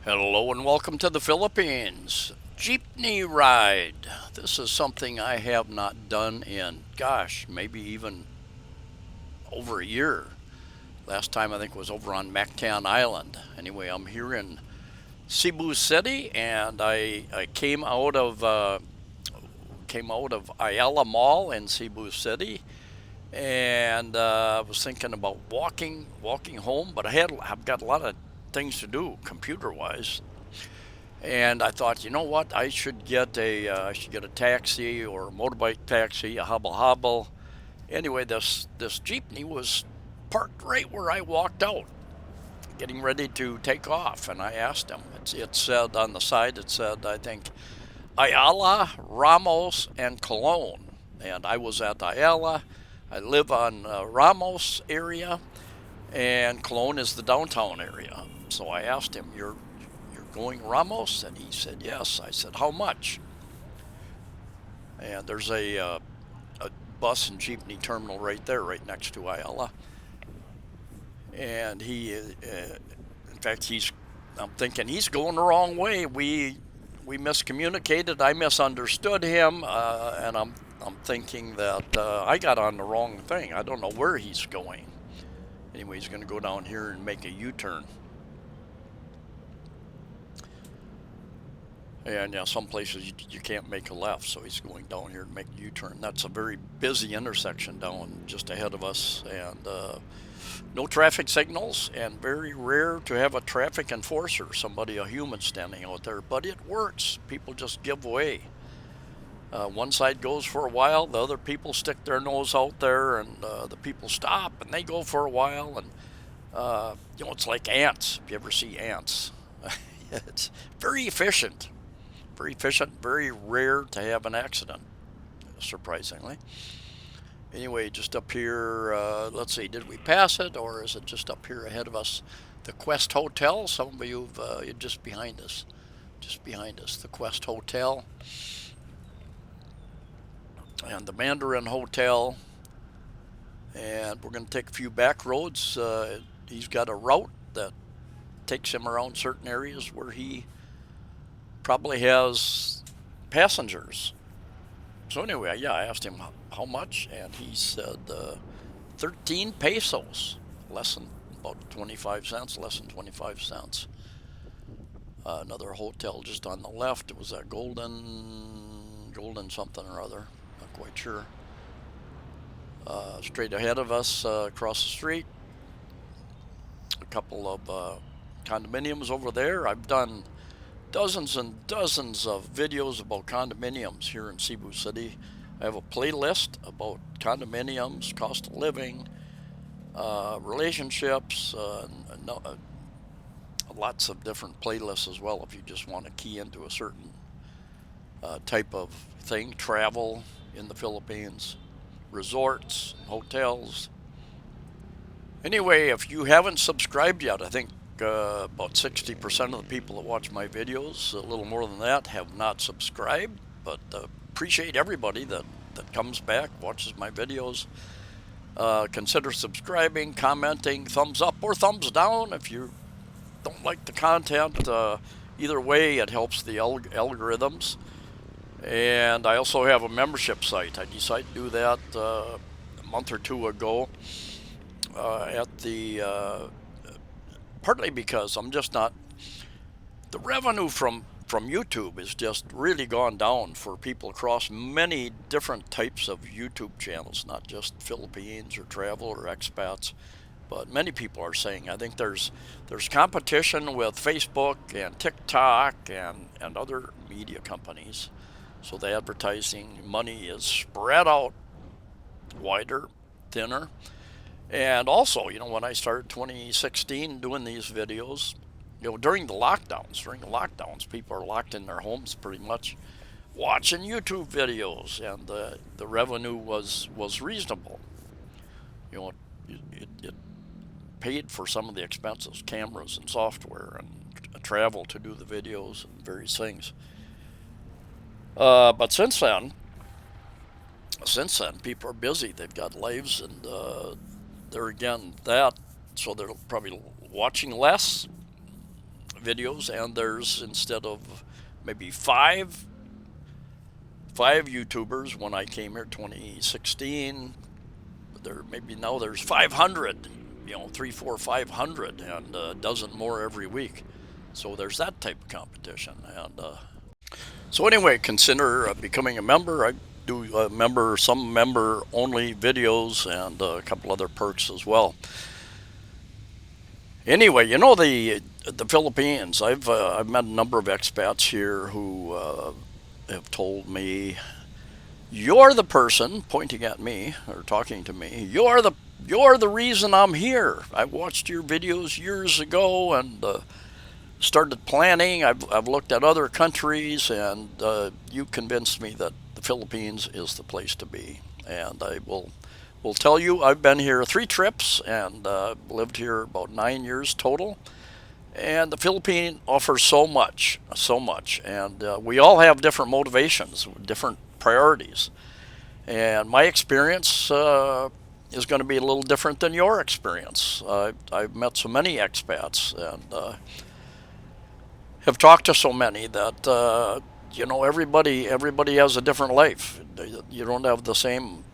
Hello and welcome to the Philippines. Jeepney ride. This is something I have not done in, gosh, maybe even over a year. Last time I think was over on Mactan Island. Anyway, I'm here in Cebu City, and I came out of Ayala Mall in Cebu City, and I was thinking about walking home, but I've got a lot of things to do computer wise. And I thought, you know what? I should get a taxi or a motorbike taxi, a hobble hobble. Anyway, this jeepney was parked right where I walked out, getting ready to take off. And I asked him. It said on the side, it said, I think, Ayala, Ramos, and Cologne. And I was at Ayala. I live on Ramos area, and Cologne is the downtown area. So I asked him, "You're going Ramos?" And he said, "Yes." I said, "How much?" And there's a bus and jeepney terminal right there, right next to Ayala. And in fact, I'm thinking he's going the wrong way. We miscommunicated. I misunderstood him, and I'm thinking that I got on the wrong thing. I don't know where he's going. Anyway, he's going to go down here and make a U-turn. And yeah, some places you can't make a left, so he's going down here to make a U-turn. That's a very busy intersection down just ahead of us, and no traffic signals, and very rare to have a traffic enforcer, a human standing out there. But it works. People just give way. One side goes for a while, the other people stick their nose out there, and the people stop, and they go for a while, and it's like ants. If you ever see ants, it's very efficient. Very efficient, very rare to have an accident, surprisingly. Anyway, just up here, let's see, did we pass it or is it just up here ahead of us? The Quest Hotel, some of you've just behind us, the Quest Hotel and the Mandarin Hotel. And we're going to take a few back roads. He's got a route that takes him around certain areas where he probably has passengers. So anyway, yeah, I asked him how much, and he said 13 pesos, less than about 25 cents, less than 25 cents. Another hotel just on the left. It was a golden something or other. Not quite sure. Straight ahead of us, across the street, a couple of condominiums over there. I've done dozens and dozens of videos about condominiums here in Cebu City. I have a playlist about condominiums, cost of living, relationships, lots of different playlists as well if you just want to key into a certain type of thing, travel in the Philippines, resorts, hotels. Anyway, if you haven't subscribed yet, I think about 60% of the people that watch my videos, a little more than that, have not subscribed. But appreciate everybody that comes back, watches my videos. Consider subscribing, commenting, thumbs up or thumbs down if you don't like the content. Either way, it helps the algorithms. And I also have a membership site. I decided to do that a month or two ago at the partly because I'm just not, the revenue from YouTube has just really gone down for people across many different types of YouTube channels, not just Philippines or travel or expats, but many people are saying, I think there's competition with Facebook and TikTok and other media companies. So the advertising money is spread out wider, thinner. And also, when I started 2016 doing these videos, during the lockdowns, people are locked in their homes pretty much watching YouTube videos, and the revenue was reasonable. It paid for some of the expenses, cameras and software and travel to do the videos and various things. But since then, people are busy. They've got lives, and they're again that, so they're probably watching less videos, and there's, instead of maybe five YouTubers when I came here 2016, there maybe now there's 500, you know, 3, 4, 500, and a dozen more every week. So there's that type of competition. And so anyway, consider becoming a member. I do some member only videos and a couple other perks as well. Anyway, you know, the Philippines. I've met a number of expats here who have told me, "You're the person," pointing at me or talking to me. You're the reason I'm here. I watched your videos years ago and started planning. I've looked at other countries, and you convinced me that the Philippines is the place to be. And I will tell you, I've been here 3 trips and lived here about 9 years total. And the Philippines offers so much, so much. And we all have different motivations, different priorities. And my experience is going to be a little different than your experience. I've met so many expats and have talked to so many that you know, everybody has a different life. You don't have the same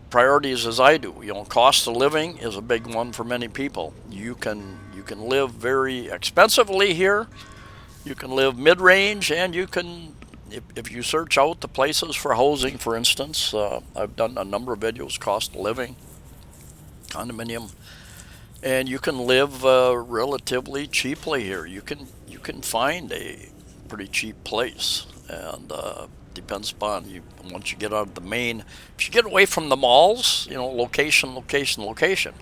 priorities as I do. You know, cost of living is a big one for many people. You can live very expensively here. You can live mid-range, and you can, if you search out the places for housing, for instance. I've done a number of videos, cost of living, condominium, and you can live relatively cheaply here. You can find a pretty cheap place, and depends upon you. Once you get out of the main, if you get away from the malls, you know, location, location, location.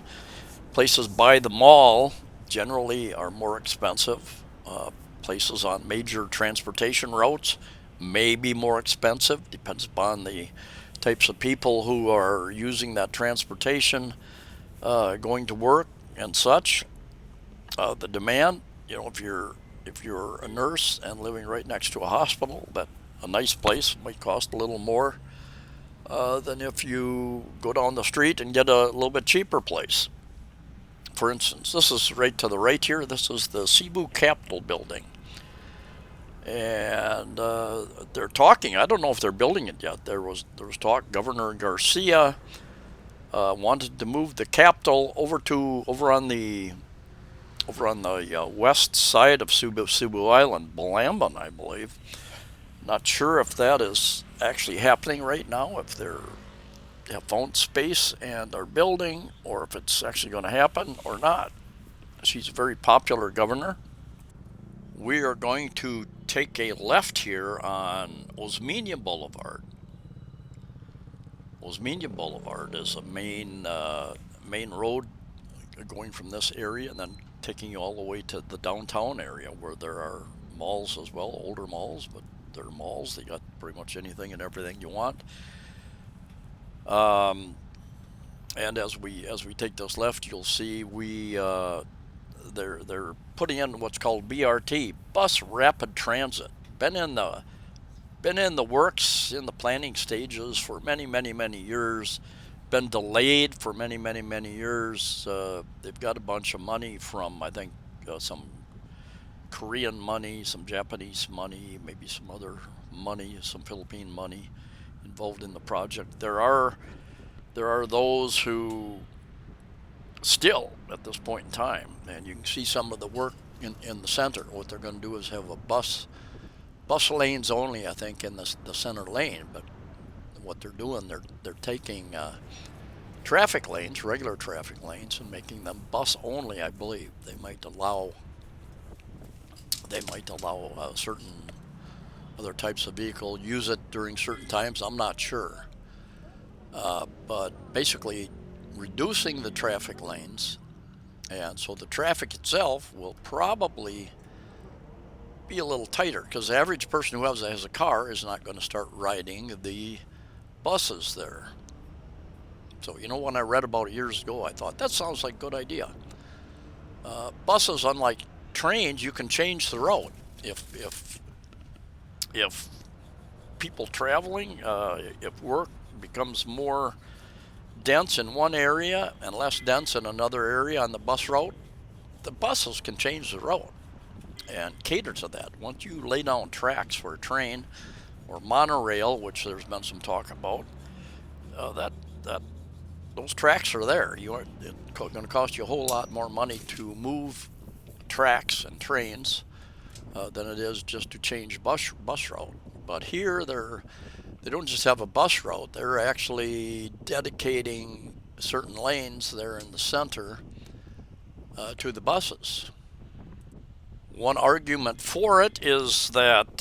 Places by the mall generally are more expensive. Places on major transportation routes may be more expensive. Depends upon the types of people who are using that transportation, going to work and such. The demand, you know, if you're a nurse and living right next to a hospital, that a nice place might cost a little more than if you go down the street and get a little bit cheaper place. For instance, this is right to the right here. This is the Cebu Capitol building. And they're talking. I don't know if they're building it yet. There was talk. Governor Garcia wanted to move the Capitol over on the west side of Cebu Island, Balamban, I believe. Not sure if that is actually happening right now. If have found space and are building, or if it's actually going to happen or not. She's a very popular governor. We are going to take a left here on Osmeña Boulevard. Osmeña Boulevard is a main road going from this area and then taking you all the way to the downtown area, where there are malls as well, older malls, but they're malls. They got pretty much anything and everything you want. And as we take this left, you'll see they're putting in what's called BRT, bus rapid transit. Been in the works, in the planning stages for many years. Been delayed for many years. They've got a bunch of money from, I think, some Korean money, some Japanese money, maybe some other money, some Philippine money involved in the project. There are those who still, at this point in time, and you can see some of the work in the center. What they're going to do is have a bus lanes only, I think, in the center lane. But what they're doing, they're taking traffic lanes, regular traffic lanes, and making them bus only. I believe they might allow certain other types of vehicle use it during certain times. I'm not sure. But basically reducing the traffic lanes, and so the traffic itself will probably be a little tighter, because the average person who has a car is not going to start riding the buses there. So, you know, when I read about it years ago, I thought that sounds like a good idea. Buses, unlike trains, you can change the route. If people traveling, if work becomes more dense in one area and less dense in another area on the bus route, the buses can change the route. and cater to that. Once you lay down tracks for a train or monorail, which there's been some talk about, that those tracks are there. It's going to cost you a whole lot more money to move tracks and trains than it is just to change bus route. But here they don't just have a bus route; they're actually dedicating certain lanes there in the center to the buses. One argument for it is that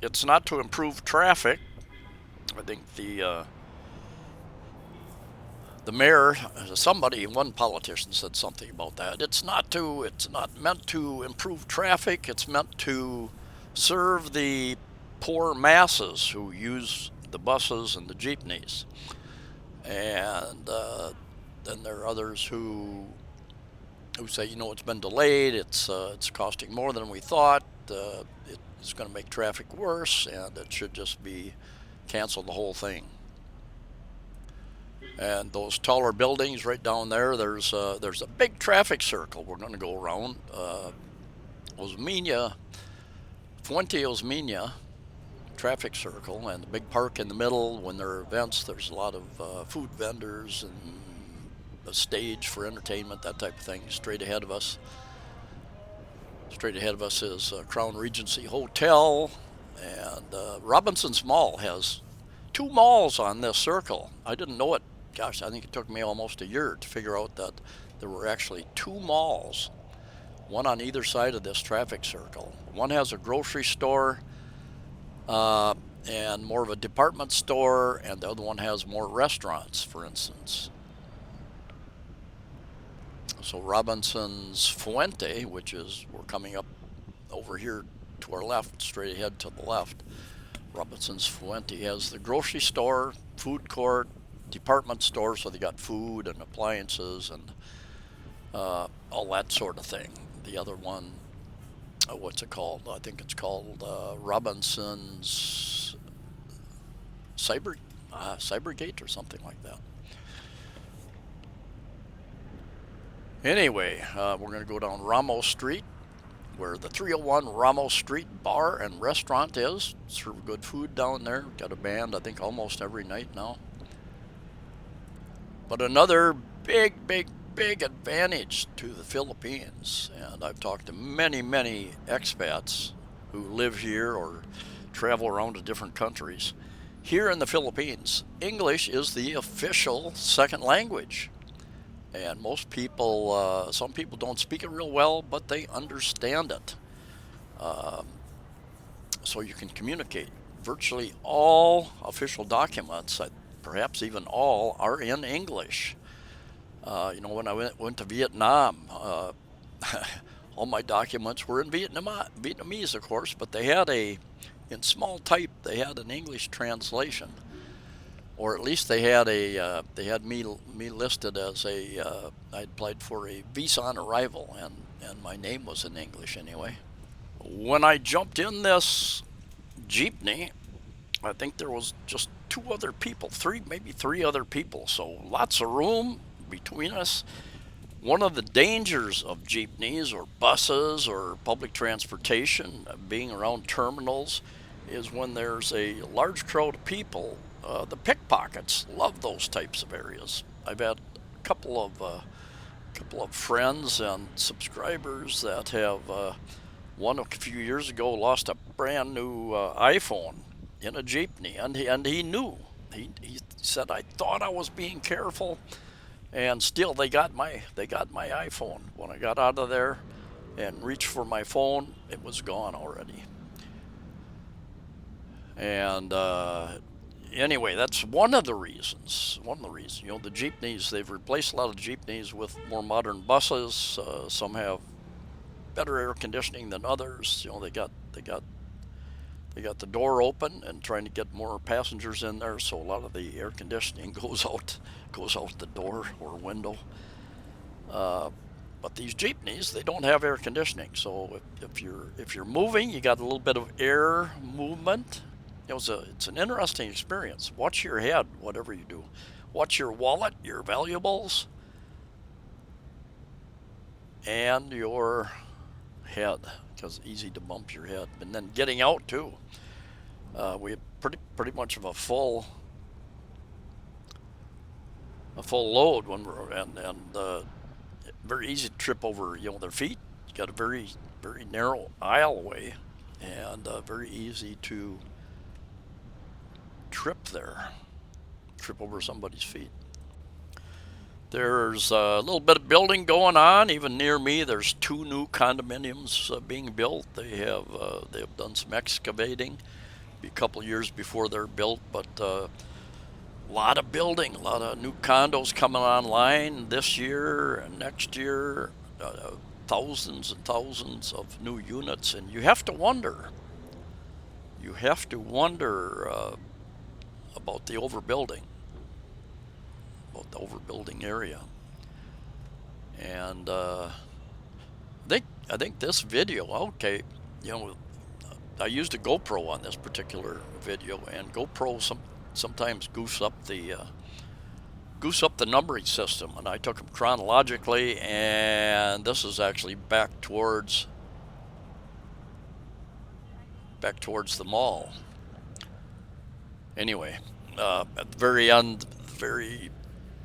it's not to improve traffic. I think the mayor, one politician said something about that. It's not meant to improve traffic. It's meant to serve the poor masses who use the buses and the jeepneys. And then there are others who say, it's been delayed. It's costing more than we thought. It's going to make traffic worse, and it should just be cancel the whole thing. And those taller buildings right down there, there's a big traffic circle we're going to go around. Osmeña, Fuente Osmeña traffic circle, and the big park in the middle. When there are events, there's a lot of food vendors and a stage for entertainment, that type of thing. Straight ahead of us is Crown Regency Hotel, and Robinson's Mall has two malls on this circle. I didn't know it. Gosh, I think it took me almost a year to figure out that there were actually two malls, one on either side of this traffic circle. One has a grocery store and more of a department store, and the other one has more restaurants, for instance. So Robinson's Fuente, which is, we're coming up over here to our left, straight ahead to the left. Robinson's Fuente has the grocery store, food court, department store, so they got food and appliances and all that sort of thing. The other one, what's it called? I think it's called Robinson's Cybergate or something like that. Anyway, we're going to go down Ramos Street, where the 301 Ramos Street Bar and Restaurant is. Serve good food down there. Got a band, I think, almost every night now. But another big advantage to the Philippines, and I've talked to many expats who live here or travel around to different countries. Here in the Philippines, English is the official second language. And most people, some people don't speak it real well, but they understand it. So you can communicate. Virtually all official documents, perhaps even all, are in English. When I went to Vietnam, all my documents were in Vietnamese, of course, but they had in small type, they had an English translation. Or at least they had me listed as I applied for a visa on arrival, and my name was in English anyway. When I jumped in this Jeepney, I think there was just maybe three other people, so lots of room between us. One of the dangers of jeepneys or buses or public transportation, being around terminals, is when there's a large crowd of people. The pickpockets love those types of areas. I've had a couple of friends and subscribers that have one a few years ago lost a brand new iPhone in a jeepney, and he knew. He said, "I thought I was being careful, and still they got my iPhone. When I got out of there and reached for my phone, it was gone already." And anyway, that's one of the reasons. The jeepneys, they've replaced a lot of jeepneys with more modern buses. Some have better air conditioning than others. They got the door open and trying to get more passengers in there, so a lot of the air conditioning goes out the door or window. But these jeepneys, they don't have air conditioning, so if you're moving, you got a little bit of air movement. It's an interesting experience. Watch your head, whatever you do. Watch your wallet, your valuables, and your head because it's easy to bump your head. And then getting out too. We had pretty much of a full load when we're and very easy to trip over their feet. You got a very narrow aisleway and very easy to trip over somebody's feet. There's a little bit of building going on. Even near me, there's 2 new condominiums being built. They have done some excavating. Be a couple of years before they're built, but a lot of building, a lot of new condos coming online this year and next year. Thousands and thousands of new units, and you have to wonder. About the overbuilding, area. And I think this video, okay, you know, I used a GoPro on this particular video, and GoPro sometimes goose up the numbering system, and I took them chronologically, and this is actually back towards the mall. Anyway, at the very end, the very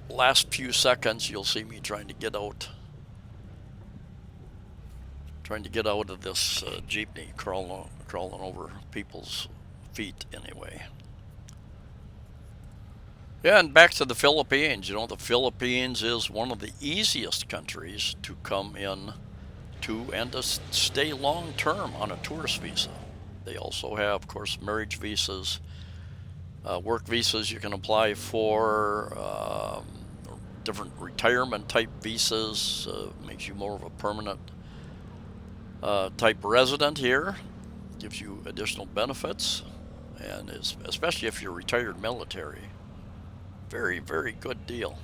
last few seconds, you'll see me trying to get out of this jeepney, crawling over people's feet anyway. Yeah, and back to the Philippines. The Philippines is one of the easiest countries to come in to and to stay long term on a tourist visa. They also have, of course, marriage visas, work visas you can apply for, different retirement type visas, makes you more of a permanent type resident here, gives you additional benefits, and especially if you're retired military. Very, very good deal.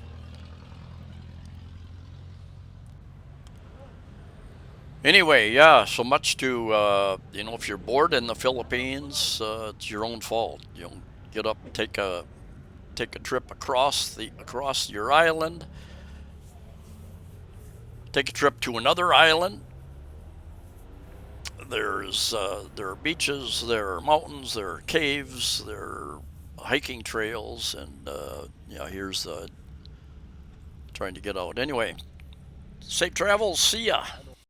Anyway, yeah, so much to, if you're bored in the Philippines, it's your own fault. Get up, take a trip across your island, take a trip to another island. There are beaches, there are mountains, there are caves, there are hiking trails, and here's trying to get out. Anyway, safe travels. See ya.